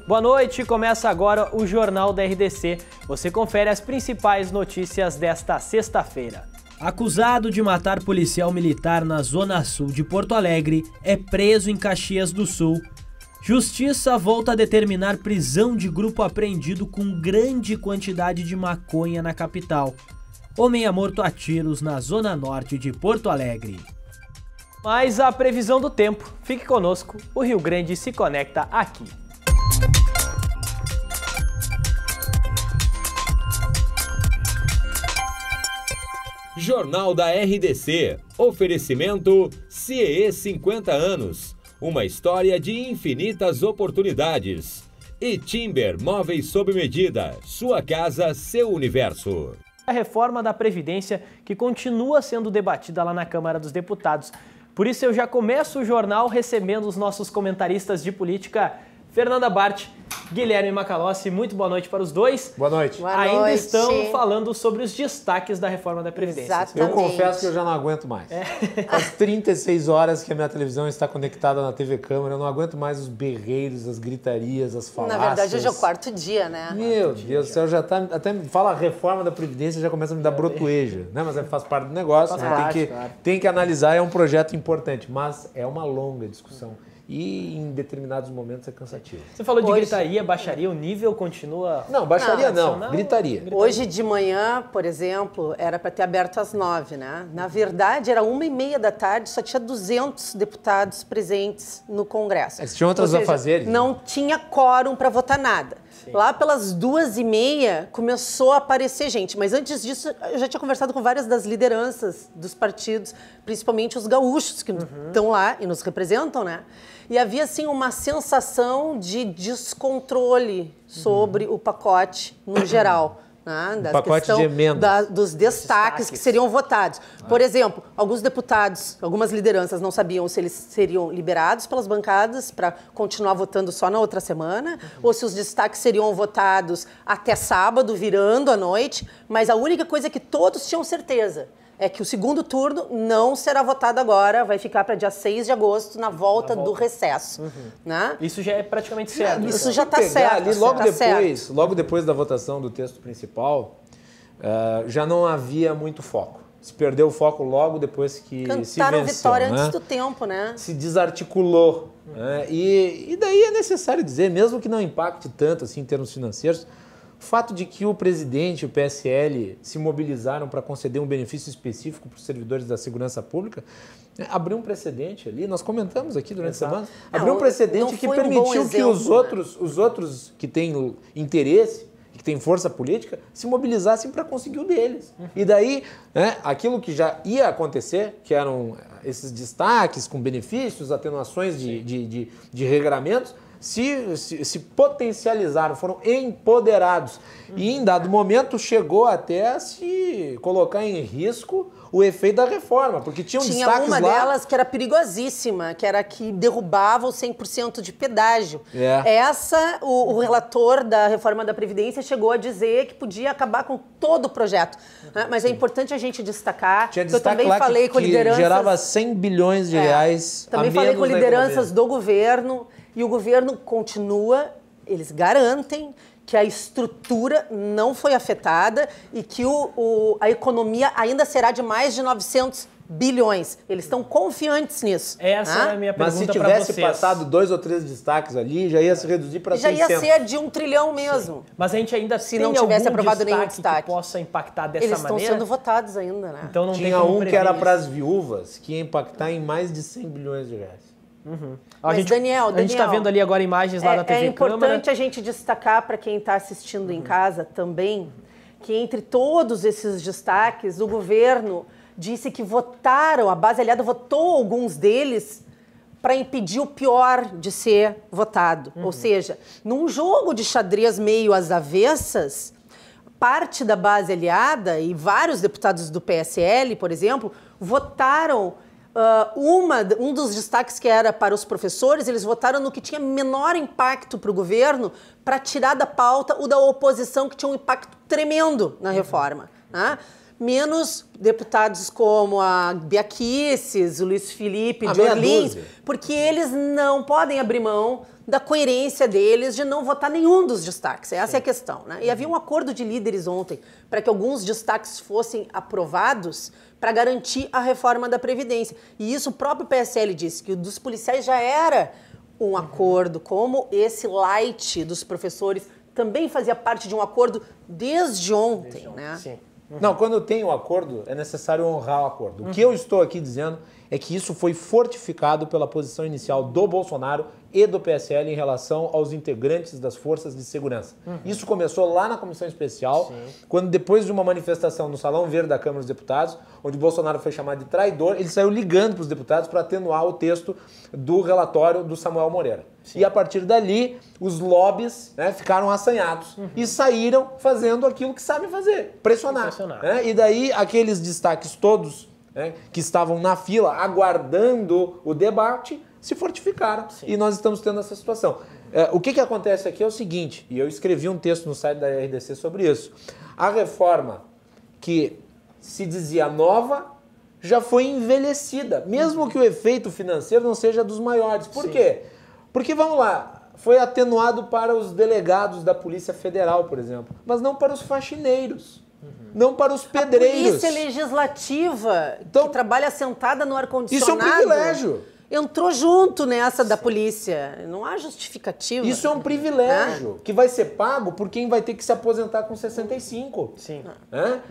Boa noite, começa agora o Jornal da RDC. Você confere as principais notícias desta sexta-feira. Acusado de matar policial militar na Zona Sul de Porto Alegre, é preso em Caxias do Sul. Justiça volta a determinar prisão de grupo apreendido com grande quantidade de maconha na capital. Homem é morto a tiros na Zona Norte de Porto Alegre. Mas a previsão do tempo. Fique conosco, o Rio Grande se conecta aqui. Jornal da RDC. Oferecimento CIE 50 anos. Uma história de infinitas oportunidades. E Timber Móveis sob medida. Sua casa, seu universo. A reforma da Previdência que continua sendo debatida lá na Câmara dos Deputados. Por isso eu já começo o jornal recebendo os nossos comentaristas de política, Fernanda Bart, Guilherme Macalossi. Muito boa noite para os dois. Boa noite. Ainda estão falando sobre os destaques da reforma da Previdência. Exatamente. Eu confesso que eu já não aguento mais. Faz 36 horas que a minha televisão está conectada na TV Câmara, eu não aguento mais os berreiros, as gritarias, as falácias. Na verdade, hoje é o quarto dia, né? Meu Deus do céu, já tá... Até fala a reforma da Previdência, já começa a me dar brotoejo, né? Mas faz parte do negócio, né? Tem que analisar, é um projeto importante, mas é uma longa discussão. E em determinados momentos é cansativo. Você falou de gritaria, baixaria, o nível continua... Não, baixaria não, gritaria. Hoje de manhã, por exemplo, era para ter aberto às 9, né? Na verdade, era 1h30 da tarde, só tinha 200 deputados presentes no Congresso. Eles tinham outros afazeres. Não tinha quórum para votar nada. Sim. Lá pelas 2h30 começou a aparecer gente, mas antes disso eu já tinha conversado com várias das lideranças dos partidos, principalmente os gaúchos que estão lá e nos representam, né? E havia, assim, uma sensação de descontrole sobre o pacote no geral. Né? Da pacote de emendas. Dos destaques que seriam votados. Por exemplo, alguns deputados, algumas lideranças não sabiam se eles seriam liberados pelas bancadas para continuar votando só na outra semana, ou se os destaques seriam votados até sábado, virando à noite. Mas a única coisa que todos tinham certeza é que o segundo turno não será votado agora, vai ficar para dia 6 de agosto, na volta do recesso. Né? Isso já é praticamente certo. Isso já está certo. Ali, logo depois da votação do texto principal, já não havia muito foco. Se perdeu o foco logo depois que se venceu. Cantaram vitória antes do tempo, né? Se desarticulou. Né? E daí é necessário dizer, mesmo que não impacte tanto assim, em termos financeiros, o fato de que o presidente e o PSL se mobilizaram para conceder um benefício específico para os servidores da segurança pública, abriu um precedente ali, nós comentamos aqui durante a semana, abriu um precedente que permitiu que os outros que têm interesse, que têm força política, se mobilizassem para conseguir o deles. E daí, né, aquilo que já ia acontecer, que eram esses destaques com benefícios, atenuações de regramentos, se potencializaram, foram empoderados. E em dado momento chegou até a se colocar em risco o efeito da reforma, porque tinha destaques lá... Tinha uma delas que era perigosíssima, que era que derrubava o 100% de pedágio. O relator da reforma da Previdência chegou a dizer que podia acabar com todo o projeto. Mas é importante a gente destacar, que eu também falei com lideranças... gerava 100 bilhões de reais também falei com lideranças do governo, e o governo continua, eles garantem que a estrutura não foi afetada e que a economia ainda será de mais de 900 bilhões. Eles estão confiantes nisso. Essa é a minha pergunta para vocês. Mas se tivesse passado 2 ou 3 destaques ali, já ia se reduzir para 600. Já ia ser de 1 trilhão mesmo. Sim. Mas a gente ainda se não tivesse aprovado nenhum destaque que possa impactar dessa maneira. Eles estão sendo votados ainda, né? Então não tinha um que era para as viúvas, que ia impactar em mais de 100 bilhões de reais. Mas, Daniel, a gente está vendo ali agora imagens lá da TV Câmara. É importante a gente destacar para quem está assistindo em casa também, que entre todos esses destaques, o governo disse que votaram, a base aliada votou alguns deles para impedir o pior de ser votado. Ou seja, num jogo de xadrez meio às avessas, parte da base aliada e vários deputados do PSL, por exemplo, votaram... um dos destaques que era para os professores, eles votaram no que tinha menor impacto para o governo, para tirar da pauta o da oposição, que tinha um impacto tremendo na reforma. Né? menos deputados como a Bia Kicis, o Luiz Felipe de Orlins, porque eles não podem abrir mão da coerência deles de não votar nenhum dos destaques. Essa é a questão, né? E havia um acordo de líderes ontem para que alguns destaques fossem aprovados para garantir a reforma da Previdência. E isso o próprio PSL disse, que o dos policiais já era um acordo, como esse light dos professores também fazia parte de um acordo desde ontem, né? Sim. Não, quando tem um acordo, é necessário honrar o acordo. O que eu estou aqui dizendo é que isso foi fortificado pela posição inicial do Bolsonaro e do PSL em relação aos integrantes das forças de segurança. Isso começou lá na comissão especial, quando depois de uma manifestação no Salão Verde da Câmara dos Deputados, onde Bolsonaro foi chamado de traidor, ele saiu ligando para os deputados para atenuar o texto do relatório do Samuel Moreira. E a partir dali, os lobbies, né, ficaram assanhados e saíram fazendo aquilo que sabem fazer, pressionar. Né? E daí, aqueles destaques todos, né, que estavam na fila, aguardando o debate, se fortificaram. E nós estamos tendo essa situação. O que acontece aqui é o seguinte, e eu escrevi um texto no site da RDC sobre isso. A reforma que se dizia nova já foi envelhecida, mesmo que o efeito financeiro não seja dos maiores. Por quê? Porque, vamos lá, foi atenuado para os delegados da Polícia Federal, por exemplo, mas não para os faxineiros, não para os pedreiros. A Polícia Legislativa, que trabalha sentada no ar-condicionado... Isso é um privilégio. Entrou junto nessa da polícia. Não há justificativa. Isso é um privilégio que vai ser pago por quem vai ter que se aposentar com 65. Sim.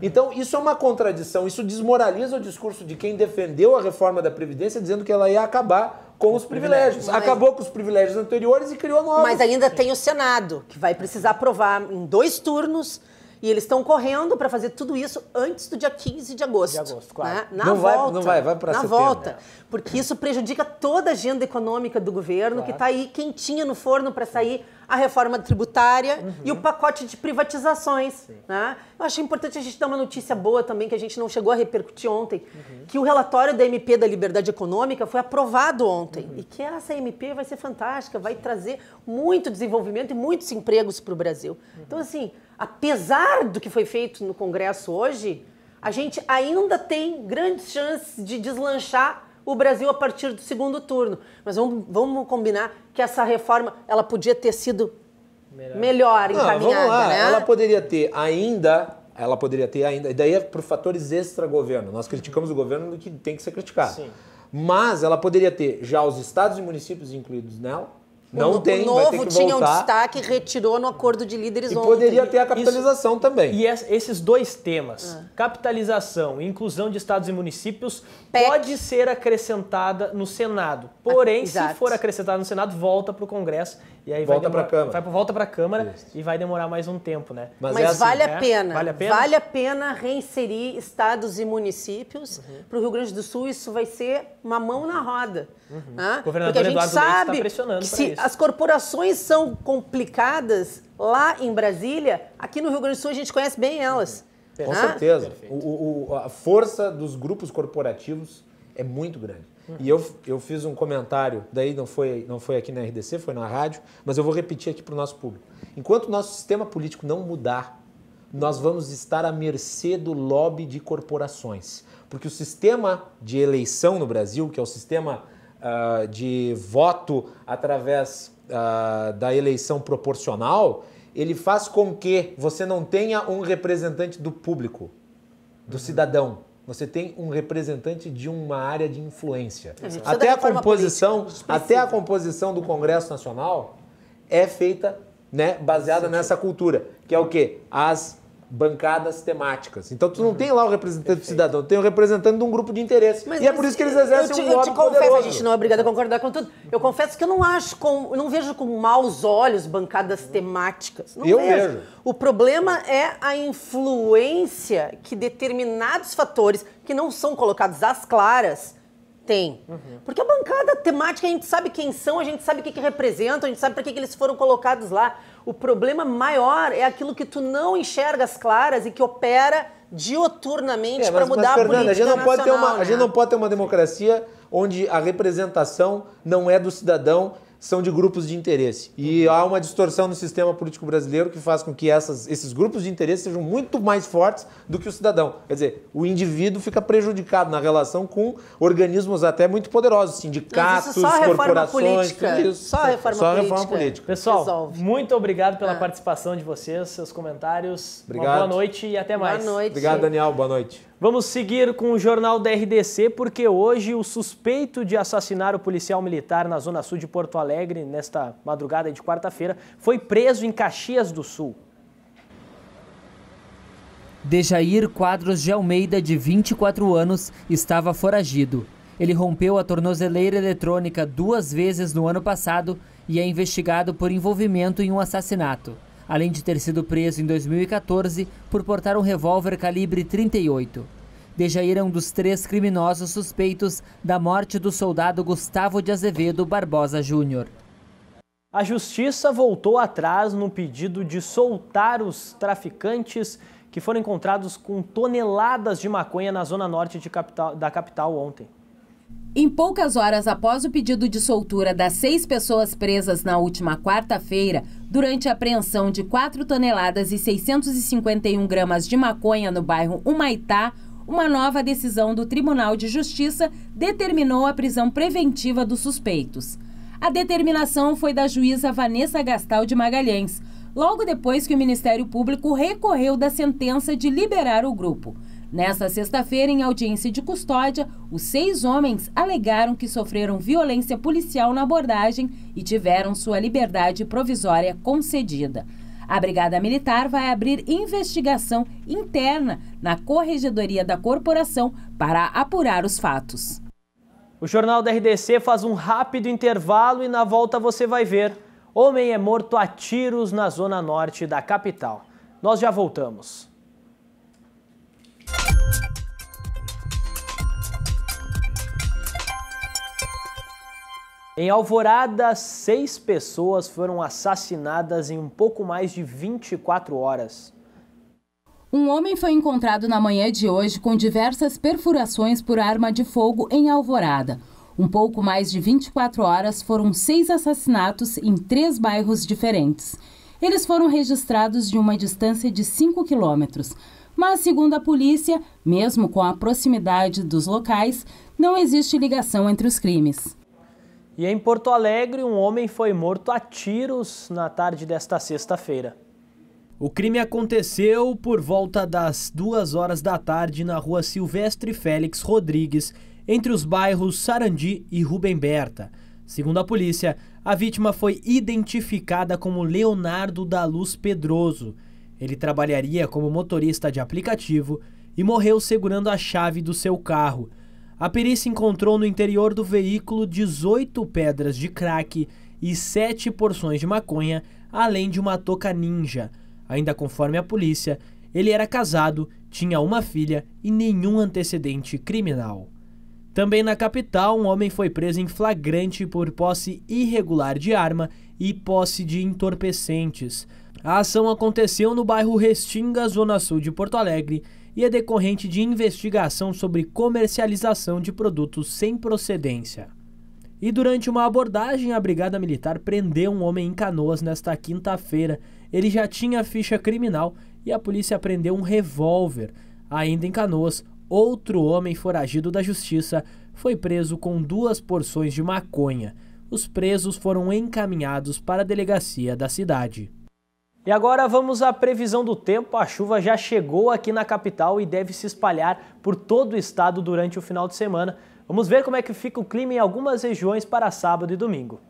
Então, isso é uma contradição. Isso desmoraliza o discurso de quem defendeu a reforma da Previdência, dizendo que ela ia acabar com os privilégios. Acabou com os privilégios anteriores e criou novos. Mas ainda tem o Senado, que vai precisar aprovar em 2 turnos. E eles estão correndo para fazer tudo isso antes do dia 15 de agosto. De agosto, claro. Né? Não vai para setembro. Volta. Porque isso prejudica toda a agenda econômica do governo, que está aí quentinha no forno para sair a reforma tributária e o pacote de privatizações. Né? Eu achei importante a gente dar uma notícia boa também, que a gente não chegou a repercutir ontem, que o relatório da MP da Liberdade Econômica foi aprovado ontem. E que essa MP vai ser fantástica, vai trazer muito desenvolvimento e muitos empregos para o Brasil. Então, assim, apesar do que foi feito no Congresso hoje, a gente ainda tem grandes chances de deslanchar o Brasil a partir do segundo turno. Mas vamos combinar que essa reforma ela podia ter sido melhor encaminhada. Vamos lá. Né? Ela poderia ter ainda, e daí é por fatores extra-governo. Nós criticamos o governo do que tem que ser criticado. Sim. Mas ela poderia ter já os estados e municípios incluídos nela. Não tem, o vai ter novo que tinha voltar. um destaque e retirou no acordo de líderes E ontem. poderia ter a capitalização também. E esses dois temas, capitalização e inclusão de estados e municípios, PEC. pode ser acrescentada no Senado. Porém, se Exato. for acrescentada no Senado, volta para o Congresso e aí Volta pra Câmara. volta para a Câmara e vai demorar mais um tempo, né? Mas é assim, vale a né? pena. Vale a pena? Vale a pena reinserir estados e municípios. Para o Rio Grande do Sul, isso vai ser uma mão na roda. Né? O governador Porque a gente Eduardo Leite sabe está pressionando que para se isso. as corporações são complicadas lá em Brasília, aqui no Rio Grande do Sul a gente conhece bem elas. Com né? certeza. A força dos grupos corporativos é muito grande. E eu fiz um comentário, daí não foi aqui na RDC, foi na rádio, mas eu vou repetir aqui para o nosso público. Enquanto o nosso sistema político não mudar, nós vamos estar à mercê do lobby de corporações. Porque o sistema de eleição no Brasil, que é o sistema de voto através da eleição proporcional, ele faz com que você não tenha um representante do público, do cidadão. Você tem um representante de uma área de influência. Até a composição do Congresso Nacional é feita, né, baseada nessa cultura, que é o quê? As bancadas temáticas. Então tu não tem lá o representante do cidadão, tu tem o representante de um grupo de interesse. E é por isso que eles exercem um lobby confesso, poderoso. a gente não é obrigado a concordar com tudo. Eu confesso que eu não vejo com maus olhos bancadas temáticas. Não Eu vejo. O problema é a influência que determinados fatores, que não são colocados às claras, tem. Porque a bancada temática, a gente sabe quem são, a gente sabe o que representam, a gente sabe para que eles foram colocados lá. O problema maior é aquilo que tu não enxerga às claras e que opera dioturnamente para mudar Fernanda, a política nacional. A gente não pode ter uma democracia onde a representação não é do cidadão são de grupos de interesse. E há uma distorção no sistema político brasileiro que faz com que esses grupos de interesse sejam muito mais fortes do que o cidadão. Quer dizer, o indivíduo fica prejudicado na relação com organismos até muito poderosos, sindicatos, corporações, tudo isso. Só a reforma política. Pessoal, resolve. muito obrigado pela participação de vocês, seus comentários. Obrigado. Uma boa noite e até mais. Boa noite. Obrigado, Daniel. Boa noite. Vamos seguir com o Jornal da RDC, porque hoje o suspeito de assassinar o policial militar na Zona Sul de Porto Alegre, nesta madrugada de quarta-feira, foi preso em Caxias do Sul. Dejair Quadros de Almeida, de 24 anos, estava foragido. Ele rompeu a tornozeleira eletrônica 2 vezes no ano passado e é investigado por envolvimento em um assassinato, além de ter sido preso em 2014 por portar um revólver calibre 38. Dejair é um dos 3 criminosos suspeitos da morte do soldado Gustavo de Azevedo Barbosa Júnior. A Justiça voltou atrás no pedido de soltar os traficantes que foram encontrados com toneladas de maconha na zona norte da capital ontem. Em poucas horas após o pedido de soltura das 6 pessoas presas na última quarta-feira, durante a apreensão de 4 toneladas e 651 gramas de maconha no bairro Humaitá, uma nova decisão do Tribunal de Justiça determinou a prisão preventiva dos suspeitos. A determinação foi da juíza Vanessa Gastal de Magalhães, logo depois que o Ministério Público recorreu da sentença de liberar o grupo. Nesta sexta-feira, em audiência de custódia, os 6 homens alegaram que sofreram violência policial na abordagem e tiveram sua liberdade provisória concedida. A Brigada Militar vai abrir investigação interna na Corregedoria da Corporação para apurar os fatos. O Jornal da RDC faz um rápido intervalo e na volta você vai ver: homem é morto a tiros na zona norte da capital. Nós já voltamos. Em Alvorada, 6 pessoas foram assassinadas em um pouco mais de 24 horas. Um homem foi encontrado na manhã de hoje com diversas perfurações por arma de fogo em Alvorada. Um pouco mais de 24 horas foram 6 assassinatos em 3 bairros diferentes. Eles foram registrados de uma distância de 5 quilômetros. Mas, segundo a polícia, mesmo com a proximidade dos locais, não existe ligação entre os crimes. E em Porto Alegre, um homem foi morto a tiros na tarde desta sexta-feira. O crime aconteceu por volta das 2 horas da tarde na rua Silvestre Félix Rodrigues, entre os bairros Sarandi e Rubem Berta. Segundo a polícia, a vítima foi identificada como Leonardo da Luz Pedroso. Ele trabalharia como motorista de aplicativo e morreu segurando a chave do seu carro. A perícia encontrou no interior do veículo 18 pedras de crack e 7 porções de maconha, além de uma touca ninja. Ainda conforme a polícia, ele era casado, tinha uma filha e nenhum antecedente criminal. Também na capital, um homem foi preso em flagrante por posse irregular de arma e posse de entorpecentes. A ação aconteceu no bairro Restinga, zona sul de Porto Alegre, e é decorrente de investigação sobre comercialização de produtos sem procedência. E durante uma abordagem, a Brigada Militar prendeu um homem em Canoas nesta quinta-feira. Ele já tinha ficha criminal e a polícia prendeu um revólver. Ainda em Canoas, outro homem foragido da justiça foi preso com 2 porções de maconha. Os presos foram encaminhados para a delegacia da cidade. E agora vamos à previsão do tempo. A chuva já chegou aqui na capital e deve se espalhar por todo o estado durante o final de semana. Vamos ver como é que fica o clima em algumas regiões para sábado e domingo.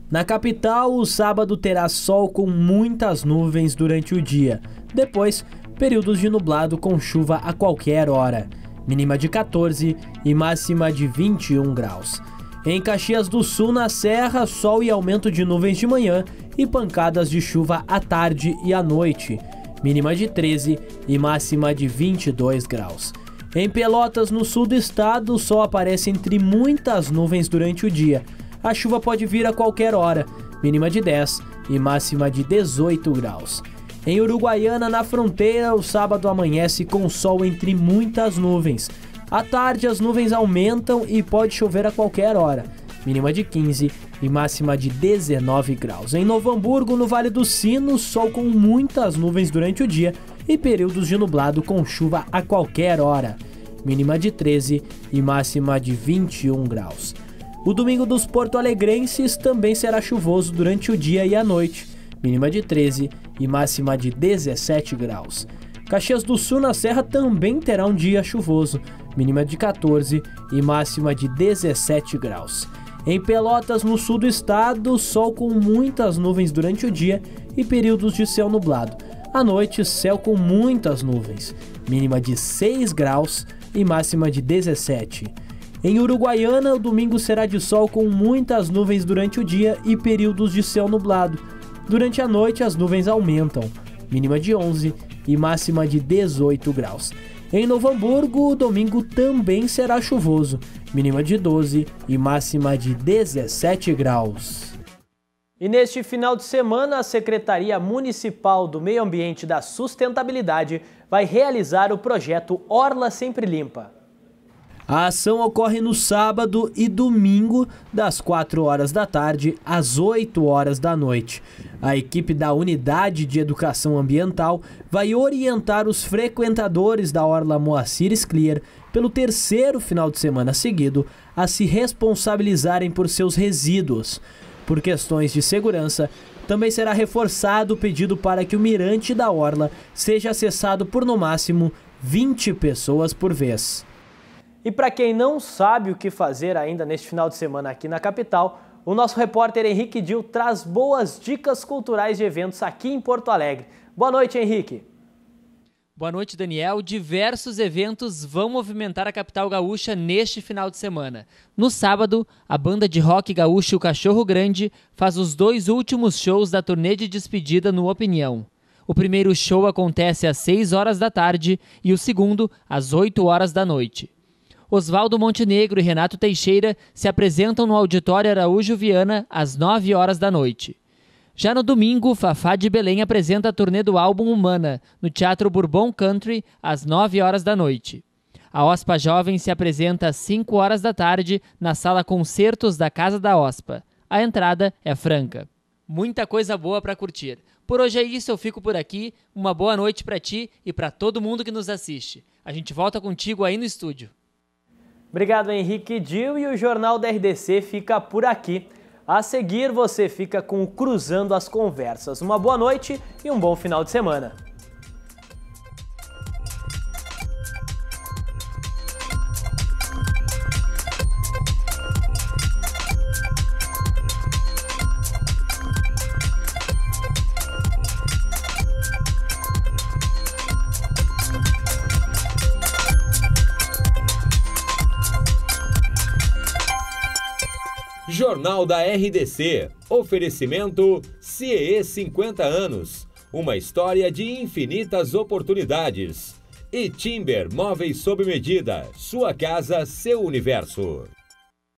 Na capital, o sábado terá sol com muitas nuvens durante o dia. Depois, períodos de nublado com chuva a qualquer hora. Mínima de 14 e máxima de 21 graus. Em Caxias do Sul, na Serra, sol e aumento de nuvens de manhã e pancadas de chuva à tarde e à noite. Mínima de 13 e máxima de 22 graus. Em Pelotas, no sul do estado, o sol aparece entre muitas nuvens durante o dia. A chuva pode vir a qualquer hora, mínima de 10 e máxima de 18 graus. Em Uruguaiana, na fronteira, o sábado amanhece com sol entre muitas nuvens. À tarde, as nuvens aumentam e pode chover a qualquer hora. mínima de 15 e máxima de 19 graus. Em Novo Hamburgo, no Vale dos Sinos, sol com muitas nuvens durante o dia e períodos de nublado com chuva a qualquer hora, mínima de 13 e máxima de 21 graus. O domingo dos porto-alegrenses também será chuvoso durante o dia e a noite, mínima de 13 e máxima de 17 graus. Caxias do Sul, na Serra, também terá um dia chuvoso, mínima de 14 e máxima de 17 graus. Em Pelotas, no sul do estado, sol com muitas nuvens durante o dia e períodos de céu nublado. À noite, céu com muitas nuvens, mínima de 6 graus e máxima de 17. Em Uruguaiana, o domingo será de sol com muitas nuvens durante o dia e períodos de céu nublado. Durante a noite, as nuvens aumentam, mínima de 11 e máxima de 18 graus. Em Novo Hamburgo, o domingo também será chuvoso, mínima de 12 e máxima de 17 graus. E neste final de semana, a Secretaria Municipal do Meio Ambiente e da Sustentabilidade vai realizar o projeto Orla Sempre Limpa. A ação ocorre no sábado e domingo, das 4 horas da tarde às 8 horas da noite. A equipe da Unidade de Educação Ambiental vai orientar os frequentadores da Orla Moacir Scliar pelo terceiro final de semana seguido a se responsabilizarem por seus resíduos. Por questões de segurança, também será reforçado o pedido para que o mirante da Orla seja acessado por no máximo 20 pessoas por vez. E para quem não sabe o que fazer ainda neste final de semana aqui na capital, o nosso repórter Henrique Dil traz boas dicas culturais de eventos aqui em Porto Alegre. Boa noite, Henrique. Boa noite, Daniel. Diversos eventos vão movimentar a capital gaúcha neste final de semana. No sábado, a banda de rock gaúcho O Cachorro Grande faz os 2 últimos shows da turnê de despedida no Opinião. O primeiro show acontece às 6 horas da tarde e o segundo às 8 horas da noite. Oswaldo Montenegro e Renato Teixeira se apresentam no Auditório Araújo Viana às 9 horas da noite. Já no domingo, Fafá de Belém apresenta a turnê do álbum Humana, no Teatro Bourbon Country, às 9 horas da noite. A OSPA Jovem se apresenta às 5 horas da tarde na Sala Concertos da Casa da OSPA. A entrada é franca. Muita coisa boa para curtir. Por hoje é isso, eu fico por aqui. Uma boa noite para ti e para todo mundo que nos assiste. A gente volta contigo aí no estúdio. Obrigado, Henrique Dil, e o Jornal da RDC fica por aqui. A seguir, você fica com o Cruzando as Conversas. Uma boa noite e um bom final de semana. Jornal da RDC. Oferecimento CIE 50 anos. Uma história de infinitas oportunidades. E Timber Móveis sob medida. Sua casa, seu universo.